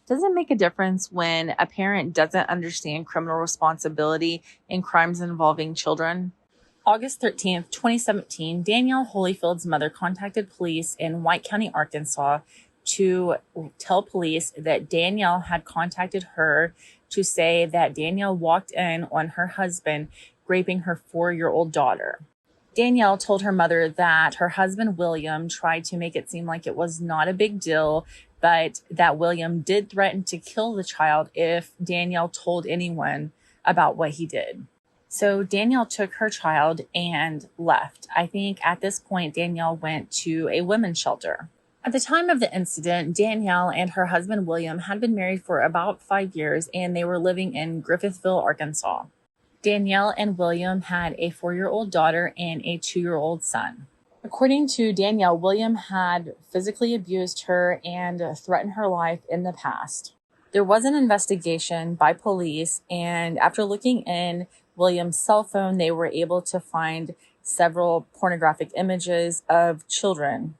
Does it make a difference when a parent doesn't understand criminal responsibility in crimes involving children? August 13th, 2017, Danielle Holyfield's mother contacted police in White County, Arkansas to tell police that Danielle had contacted her to say that Danielle walked in on her husband raping her 4-year-old daughter. Danielle told her mother that her husband, William, tried to make it seem like it was not a big deal, but that William did threaten to kill the child if Danielle told anyone about what he did. So Danielle took her child and left. I think at this point, Danielle went to a women's shelter. At the time of the incident, Danielle and her husband, William, had been married for about 5 years, and they were living in Griffithville, Arkansas. Danielle and William had a 4-year-old daughter and a 2-year-old son. According to Danielle, William had physically abused her and threatened her life in the past. There was an investigation by police, and after looking in William's cell phone, they were able to find several pornographic images of children.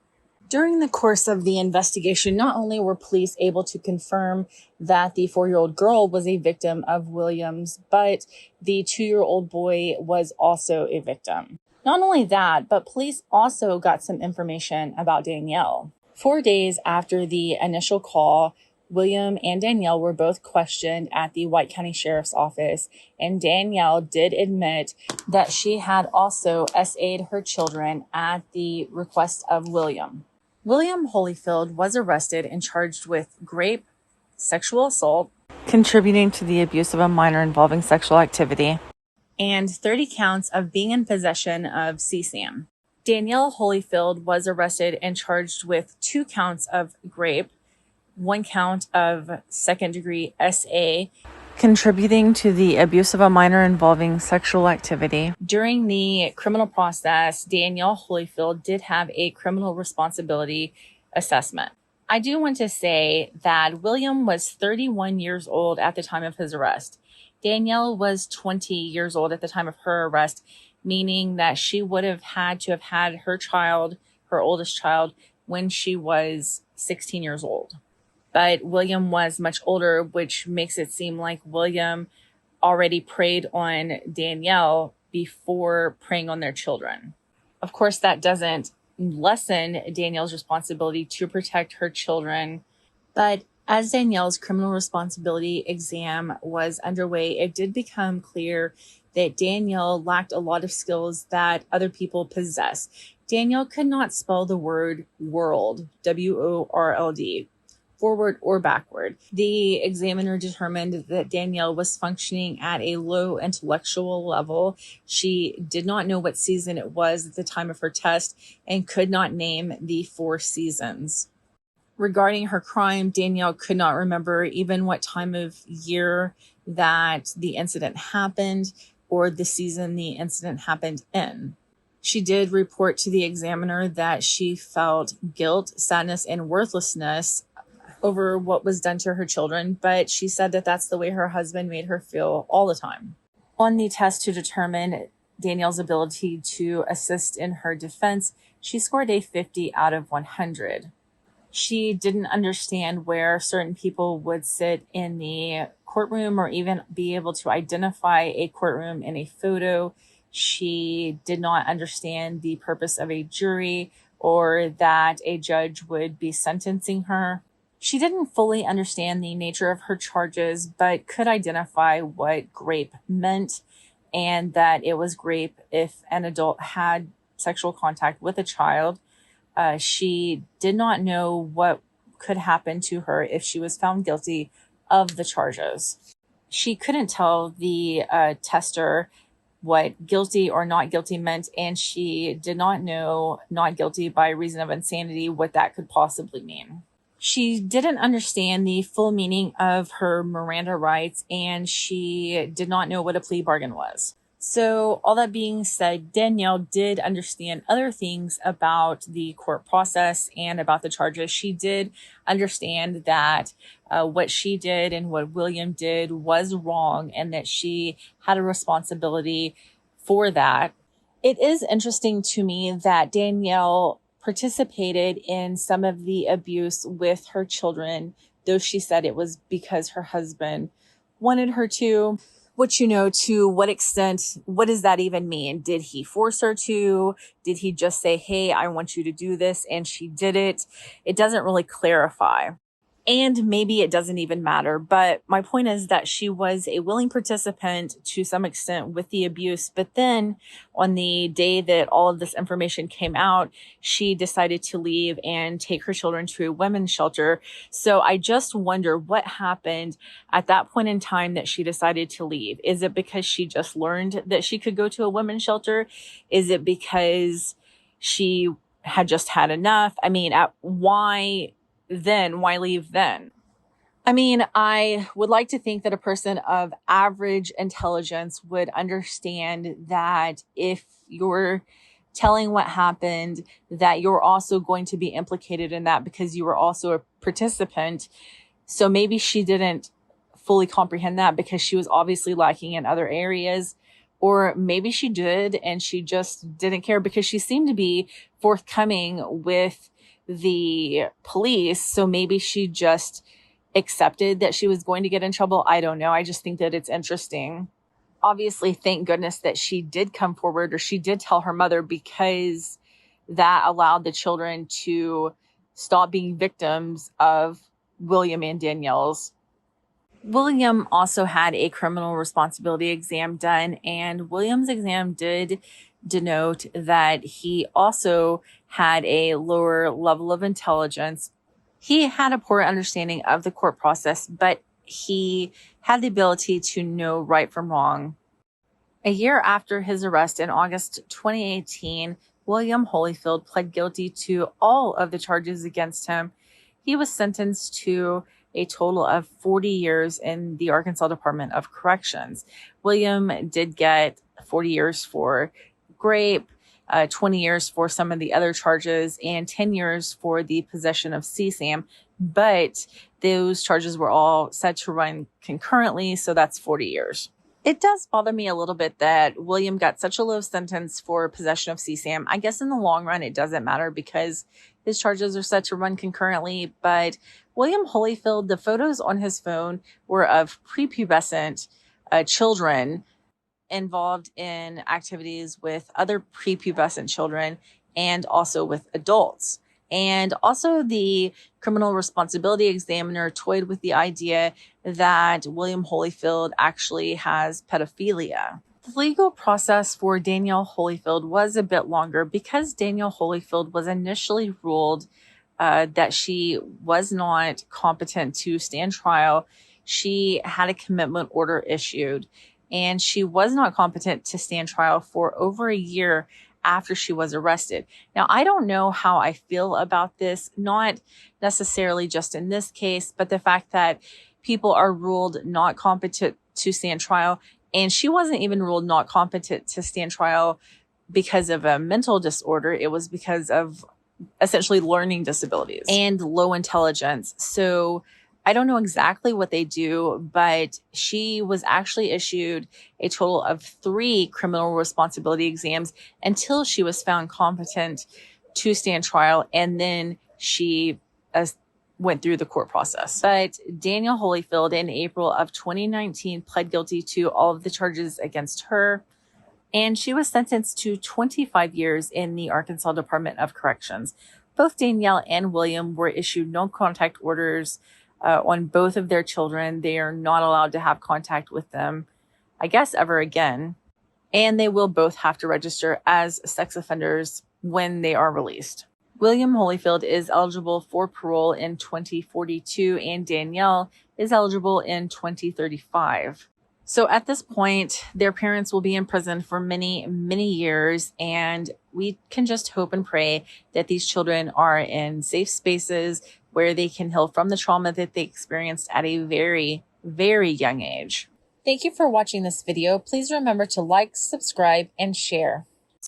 During the course of the investigation, not only were police able to confirm that the 4-year-old girl was a victim of Williams, but the 2-year-old boy was also a victim. Not only that, but police also got some information about Danielle. 4 days after the initial call, William and Danielle were both questioned at the White County Sheriff's Office, and Danielle did admit that she had also SA'd her children at the request of William. William Holyfield was arrested and charged with rape, sexual assault, contributing to the abuse of a minor involving sexual activity, and 30 counts of being in possession of CSAM. Danielle Holyfield was arrested and charged with 2 counts of rape, 1 count of second-degree SA, contributing to the abuse of a minor involving sexual activity. During the criminal process, Danielle Holyfield did have a criminal responsibility assessment. I do want to say that William was 31 years old at the time of his arrest. Danielle was 20 years old at the time of her arrest, meaning that she would have had her child, her oldest child, when she was 16 years old. But William was much older, which makes it seem like William already preyed on Danielle before preying on their children. Of course, that doesn't lessen Danielle's responsibility to protect her children. But as Danielle's criminal responsibility exam was underway, it did become clear that Danielle lacked a lot of skills that other people possess. Danielle could not spell the word world, WORLD, forward or backward. The examiner determined that Danielle was functioning at a low intellectual level. She did not know what season it was at the time of her test and could not name the 4 seasons. Regarding her crime, Danielle could not remember even what time of year that the incident happened or the season the incident happened in. She did report to the examiner that she felt guilt, sadness, and worthlessness over what was done to her children, but she said that that's the way her husband made her feel all the time. On the test to determine Danielle's ability to assist in her defense, she scored a 50 out of 100. She didn't understand where certain people would sit in the courtroom or even be able to identify a courtroom in a photo. She did not understand the purpose of a jury or that a judge would be sentencing her. She didn't fully understand the nature of her charges, but could identify what grape meant and that it was grape if an adult had sexual contact with a child. She did not know what could happen to her if she was found guilty of the charges. She couldn't tell the tester what guilty or not guilty meant, and she did not know not guilty by reason of insanity, what that could possibly mean. She didn't understand the full meaning of her Miranda rights, and she did not know what a plea bargain was. So all that being said, Danielle did understand other things about the court process and about the charges. She did understand that what she did and what William did was wrong and that she had a responsibility for that. It is interesting to me that Danielle participated in some of the abuse with her children though she said it was because her husband wanted her to. Which, you know, to what extent, what does that even mean? Did he force her to? Did he just say, hey, I want you to do this, and she did it? It doesn't really clarify. And maybe it doesn't even matter. But my point is that she was a willing participant to some extent with the abuse. But then on the day that all of this information came out, she decided to leave and take her children to a women's shelter. So I just wonder what happened at that point in time that she decided to leave. Is it because she just learned that she could go to a women's shelter? Is it because she had just had enough? I mean, why leave then? I mean, I would like to think that a person of average intelligence would understand that if you're telling what happened, that you're also going to be implicated in that because you were also a participant. So maybe she didn't fully comprehend that because she was obviously lacking in other areas. Or maybe she did and she just didn't care because she seemed to be forthcoming with the police. So maybe she just accepted that she was going to get in trouble. I don't know. I just think that it's interesting. Obviously, thank goodness that she did come forward, or she did tell her mother, because that allowed the children to stop being victims of William and Danielle's. William also had a criminal responsibility exam done, and William's exam did denote that he also had a lower level of intelligence. He had a poor understanding of the court process, but he had the ability to know right from wrong. A year after his arrest in August 2018, William Holyfield pled guilty to all of the charges against him. He was sentenced to a total of 40 years in the Arkansas Department of Corrections. William did get 40 years for rape, 20 years for some of the other charges, and 10 years for the possession of CSAM. But those charges were all set to run concurrently, so that's 40 years. It does bother me a little bit that William got such a low sentence for possession of CSAM. I guess in the long run, it doesn't matter because his charges are set to run concurrently. But William Holyfield, the photos on his phone were of prepubescent children involved in activities with other prepubescent children and also with adults. And also the criminal responsibility examiner toyed with the idea that William Holyfield actually has pedophilia. The legal process for Danielle Holyfield was a bit longer because Danielle Holyfield was initially ruled that she was not competent to stand trial. She had a commitment order issued, and she was not competent to stand trial for over a year after she was arrested. Now, I don't know how I feel about this, not necessarily just in this case, but the fact that people are ruled not competent to stand trial. And she wasn't even ruled not competent to stand trial because of a mental disorder. It was because of essentially learning disabilities and low intelligence. So I don't know exactly what they do, but she was actually issued a total of 3 criminal responsibility exams until she was found competent to stand trial. And then she went through the court process. But Danielle Holyfield in April of 2019 pled guilty to all of the charges against her. And she was sentenced to 25 years in the Arkansas Department of Corrections. Both Danielle and William were issued no contact orders on both of their children. They are not allowed to have contact with them, I guess, ever again. And they will both have to register as sex offenders when they are released. William Holyfield is eligible for parole in 2042, and Danielle is eligible in 2035. So at this point, their parents will be in prison for many, many years, and we can just hope and pray that these children are in safe spaces where they can heal from the trauma that they experienced at a very, very young age. Thank you for watching this video. Please remember to like, subscribe, and share.